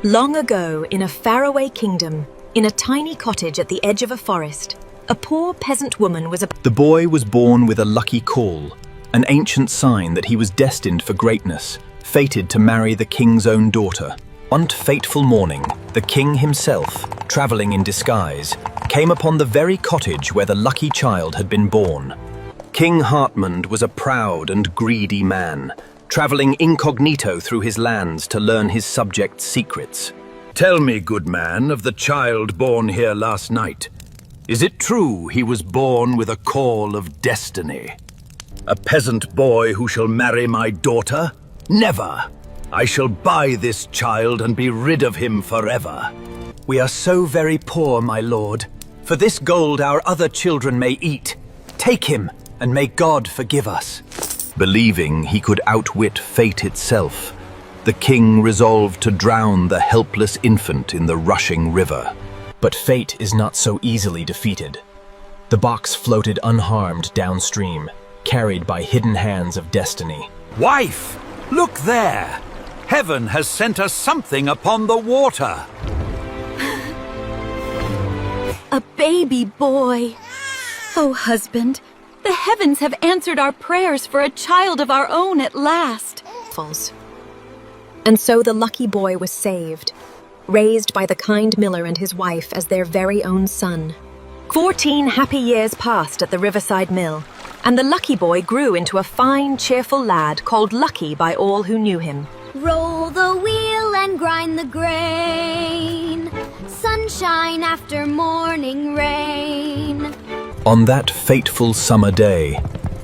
Long ago, in a faraway kingdom, in a tiny cottage at the edge of a forest, a poor peasant woman was The boy was born with a lucky caul, an ancient sign that he was destined for greatness, fated to marry the king's own daughter. One fateful morning, the king himself, traveling in disguise, came upon the very cottage where the lucky child had been born. King Hartmund was a proud and greedy man, traveling incognito through his lands to learn his subjects' secrets. Tell me, good man, of the child born here last night. Is it true he was born with a call of destiny? A peasant boy who shall marry my daughter? Never! I shall buy this child and be rid of him forever. We are so very poor, my lord. For this gold our other children may eat. Take him, and may God forgive us. Believing he could outwit fate itself, the king resolved to drown the helpless infant in the rushing river. But fate is not so easily defeated. The box floated unharmed downstream, carried by hidden hands of destiny. Wife, look there! Heaven has sent us something upon the water. A baby boy. Oh, husband, the heavens have answered our prayers for a child of our own at last. And so the lucky boy was saved, raised by the kind miller and his wife as their very own son. 14 happy years passed at the riverside mill, and the lucky boy grew into a fine, cheerful lad called Lucky by all who knew him. Roll the wheel and grind the grain. Sunshine after morning rain. On that fateful summer day,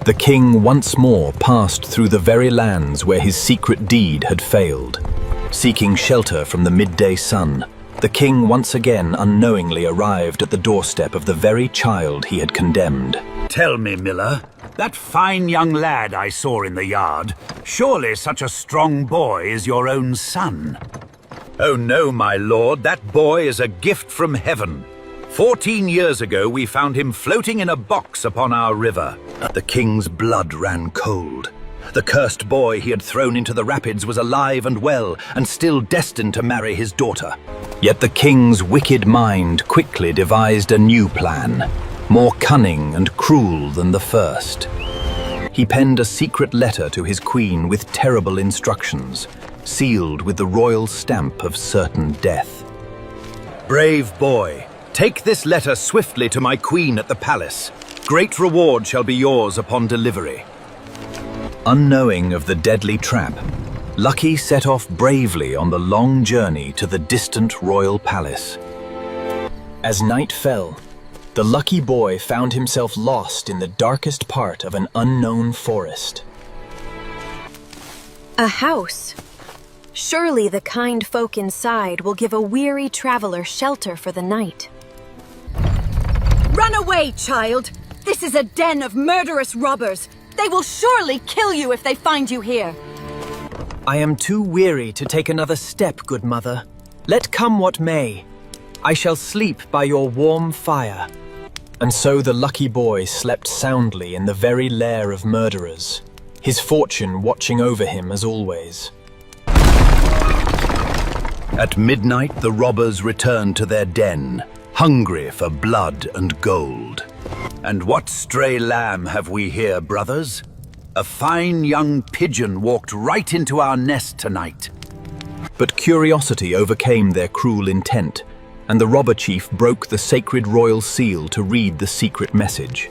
the king once more passed through the very lands where his secret deed had failed. Seeking shelter from the midday sun, the king once again unknowingly arrived at the doorstep of the very child he had condemned. Tell me, miller, that fine young lad I saw in the yard, surely such a strong boy is your own son? Oh no, my lord, that boy is a gift from heaven. 14 years ago we found him floating in a box upon our river. The king's blood ran cold. The cursed boy he had thrown into the rapids was alive and well, and still destined to marry his daughter. Yet the king's wicked mind quickly devised a new plan, more cunning and cruel than the first. He penned a secret letter to his queen with terrible instructions, sealed with the royal stamp of certain death. Brave boy, take this letter swiftly to my queen at the palace. Great reward shall be yours upon delivery. Unknowing of the deadly trap, Lucky set off bravely on the long journey to the distant royal palace. As night fell, the lucky boy found himself lost in the darkest part of an unknown forest. A house. Surely the kind folk inside will give a weary traveler shelter for the night. Run away, child! This is a den of murderous robbers. They will surely kill you if they find you here. I am too weary to take another step, good mother. Let come what may. I shall sleep by your warm fire. And so the lucky boy slept soundly in the very lair of murderers, his fortune watching over him as always. At midnight, the robbers returned to their den, hungry for blood and gold. And what stray lamb have we here, brothers? A fine young pigeon walked right into our nest tonight. But curiosity overcame their cruel intent, and the robber chief broke the sacred royal seal to read the secret message.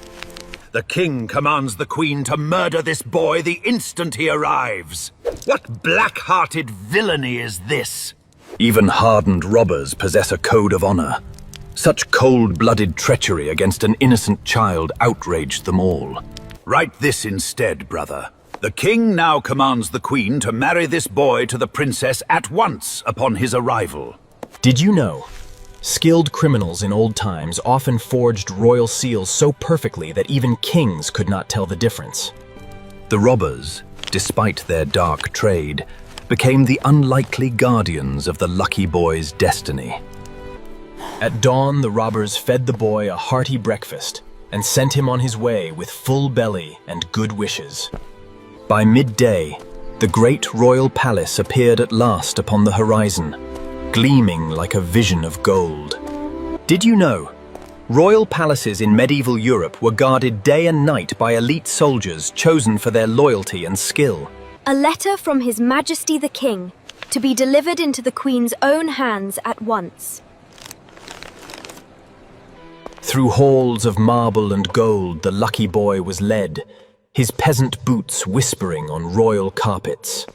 The king commands the queen to murder this boy the instant he arrives. What black-hearted villainy is this? Even hardened robbers possess a code of honor. Such cold-blooded treachery against an innocent child outraged them all. Write this instead, brother. The king now commands the queen to marry this boy to the princess at once upon his arrival. Did you know? Skilled criminals in old times often forged royal seals so perfectly that even kings could not tell the difference. The robbers, despite their dark trade, became the unlikely guardians of the lucky boy's destiny. At dawn, the robbers fed the boy a hearty breakfast and sent him on his way with full belly and good wishes. By midday, the great royal palace appeared at last upon the horizon. gleaming like a vision of gold. Did you know? Royal palaces in medieval Europe were guarded day and night by elite soldiers chosen for their loyalty and skill. A letter from His Majesty the King, to be delivered into the Queen's own hands at once. Through halls of marble and gold the lucky boy was led, his peasant boots whispering on royal carpets.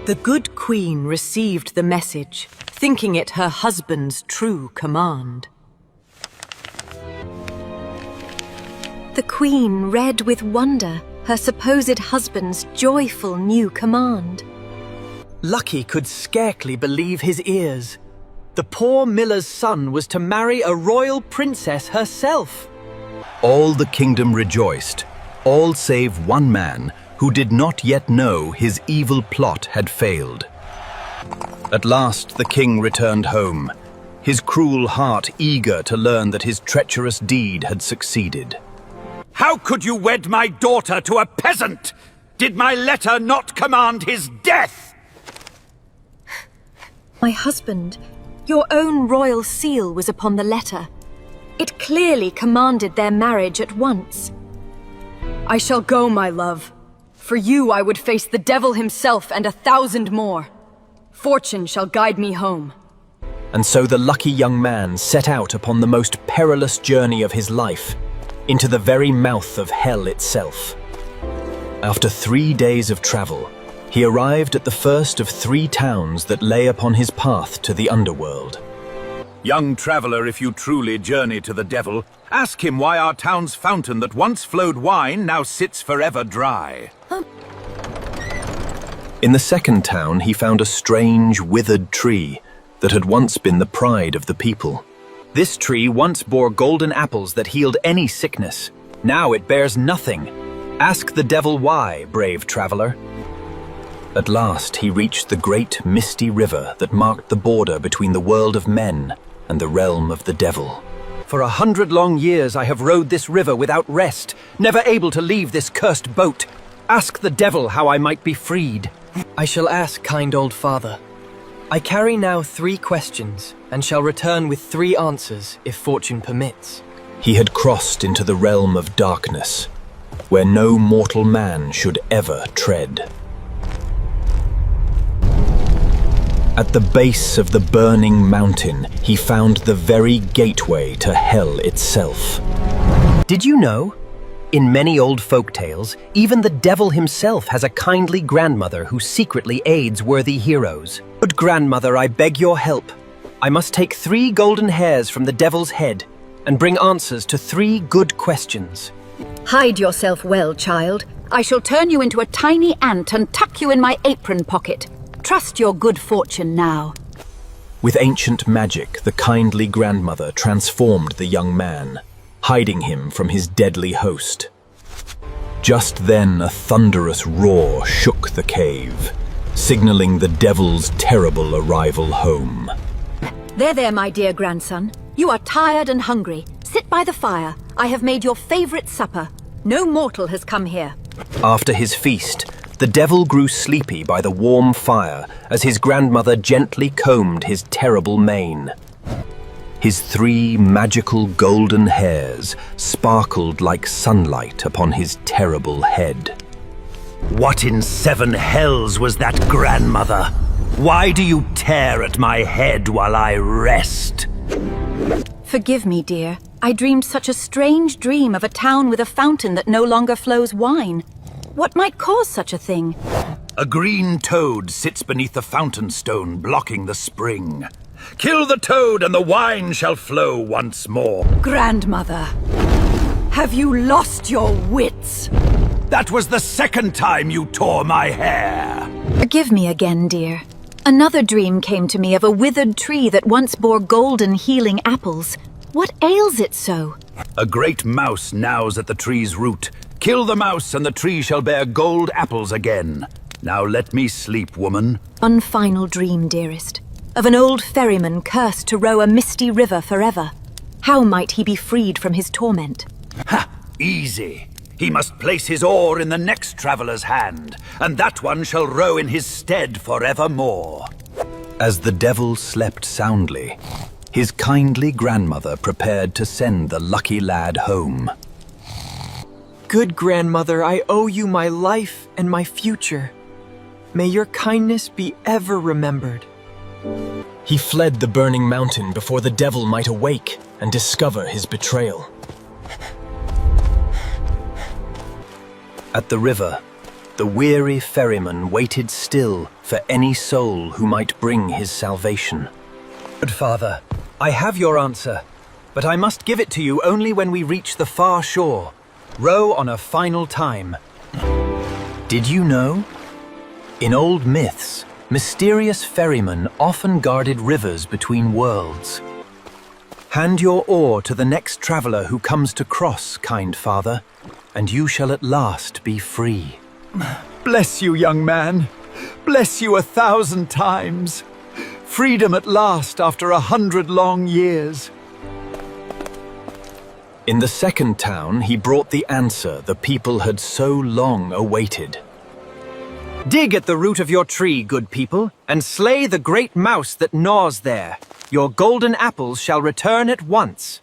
The good queen received the message, thinking it her husband's true command. The Queen read with wonder her supposed husband's joyful new command. Lucky could scarcely believe his ears. The poor miller's son was to marry a royal princess herself. All the kingdom rejoiced, all save one man who did not yet know his evil plot had failed. At last the king returned home, his cruel heart eager to learn that his treacherous deed had succeeded. How could you wed my daughter to a peasant? Did my letter not command his death? My husband, your own royal seal was upon the letter. It clearly commanded their marriage at once. I shall go, my love. For you I would face the devil himself and 1,000 more. Fortune shall guide me home. And so the lucky young man set out upon the most perilous journey of his life, into the very mouth of hell itself. After 3 days of travel, he arrived at the first of 3 towns that lay upon his path to the underworld. Young traveler, if you truly journey to the devil, ask him why our town's fountain that once flowed wine now sits forever dry. In the second town, he found a strange, withered tree that had once been the pride of the people. This tree once bore golden apples that healed any sickness. Now it bears nothing. Ask the devil why, brave traveler. At last he reached the great misty river that marked the border between the world of men and the realm of the devil. For 100 long years I have rowed this river without rest, never able to leave this cursed boat. Ask the devil how I might be freed. I shall ask, kind old father. I carry now 3 questions, and shall return with 3 answers, if fortune permits. He had crossed into the realm of darkness, where no mortal man should ever tread. At the base of the burning mountain, he found the very gateway to hell itself. Did you know? In many old folk tales, even the devil himself has a kindly grandmother who secretly aids worthy heroes. Good grandmother, I beg your help. I must take 3 golden hairs from the devil's head and bring answers to 3 good questions. Hide yourself well, child. I shall turn you into a tiny ant and tuck you in my apron pocket. Trust your good fortune now. With ancient magic, the kindly grandmother transformed the young man, hiding him from his deadly host. Just then, a thunderous roar shook the cave, signaling the devil's terrible arrival home. There, my dear grandson. You are tired and hungry. Sit by the fire. I have made your favorite supper. No mortal has come here. After his feast, the devil grew sleepy by the warm fire as his grandmother gently combed his terrible mane. His 3 magical golden hairs sparkled like sunlight upon his terrible head. What in 7 hells was that, grandmother? Why do you tear at my head while I rest? Forgive me, dear. I dreamed such a strange dream of a town with a fountain that no longer flows wine. What might cause such a thing? A green toad sits beneath the fountain stone, blocking the spring. Kill the toad and the wine shall flow once more. Grandmother, have you lost your wits? That was the 2nd time you tore my hair. Forgive me again, dear. Another dream came to me of a withered tree that once bore golden healing apples. What ails it so? A great mouse gnaws at the tree's root. Kill the mouse and the tree shall bear gold apples again. Now let me sleep, woman. One final dream, dearest, of an old ferryman cursed to row a misty river forever. How might he be freed from his torment? Ha! Easy. He must place his oar in the next traveller's hand, and that one shall row in his stead forevermore. As the devil slept soundly, his kindly grandmother prepared to send the lucky lad home. Good grandmother, I owe you my life and my future. May your kindness be ever remembered. He fled the burning mountain before the devil might awake and discover his betrayal. At the river, the weary ferryman waited still for any soul who might bring his salvation. Good father, I have your answer, but I must give it to you only when we reach the far shore. Row on a final time. Did you know? In old myths, mysterious ferrymen often guarded rivers between worlds. Hand your oar to the next traveler who comes to cross, kind father, and you shall at last be free. Bless you, young man. Bless you 1,000 times. Freedom at last after 100 long years. In the second town, he brought the answer the people had so long awaited. Dig at the root of your tree, good people, and slay the great mouse that gnaws there. Your golden apples shall return at once.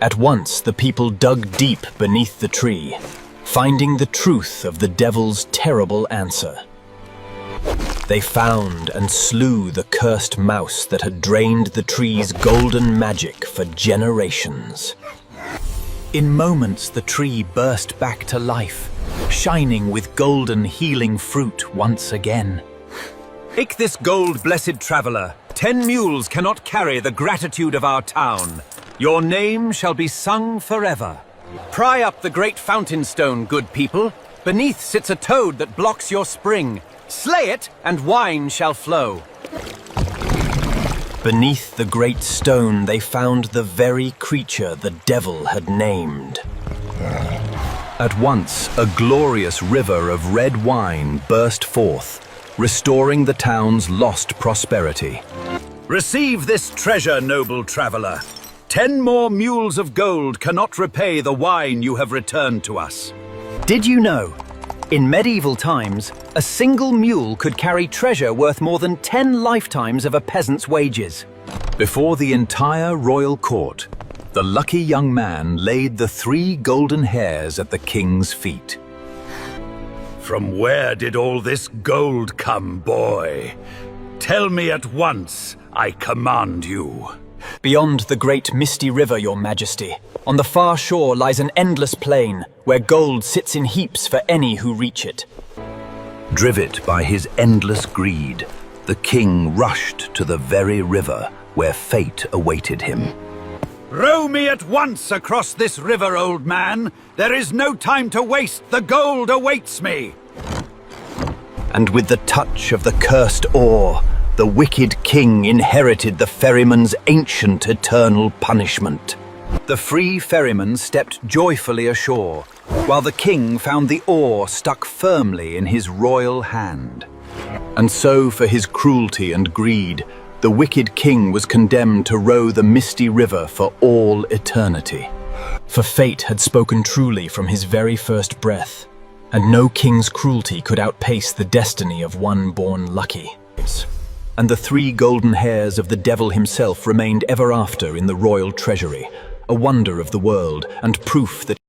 At once, the people dug deep beneath the tree, finding the truth of the devil's terrible answer. They found and slew the cursed mouse that had drained the tree's golden magic for generations. In moments, the tree burst back to life, shining with golden healing fruit once again. Take this gold-blessed traveler. 10 mules cannot carry the gratitude of our town. Your name shall be sung forever. Pry up the great fountain stone, good people. Beneath sits a toad that blocks your spring. Slay it, and wine shall flow. Beneath the great stone, they found the very creature the devil had named. At once, a glorious river of red wine burst forth, restoring the town's lost prosperity. Receive this treasure, noble traveler. 10 more mules of gold cannot repay the wine you have returned to us. Did you know? In medieval times, a single mule could carry treasure worth more than 10 lifetimes of a peasant's wages. Before the entire royal court, the lucky young man laid the 3 golden hairs at the king's feet. From where did all this gold come, boy? Tell me at once, I command you. Beyond the great misty river, your majesty, on the far shore lies an endless plain, where gold sits in heaps for any who reach it. Driven by his endless greed, the king rushed to the very river where fate awaited him. Row me at once across this river, old man. There is no time to waste. The gold awaits me. And with the touch of the cursed oar, the wicked king inherited the ferryman's ancient eternal punishment. The free ferryman stepped joyfully ashore, while the king found the oar stuck firmly in his royal hand. And so, for his cruelty and greed, the wicked king was condemned to row the misty river for all eternity. For fate had spoken truly from his very first breath, and no king's cruelty could outpace the destiny of one born lucky. And the 3 golden hairs of the devil himself remained ever after in the royal treasury, a wonder of the world and proof that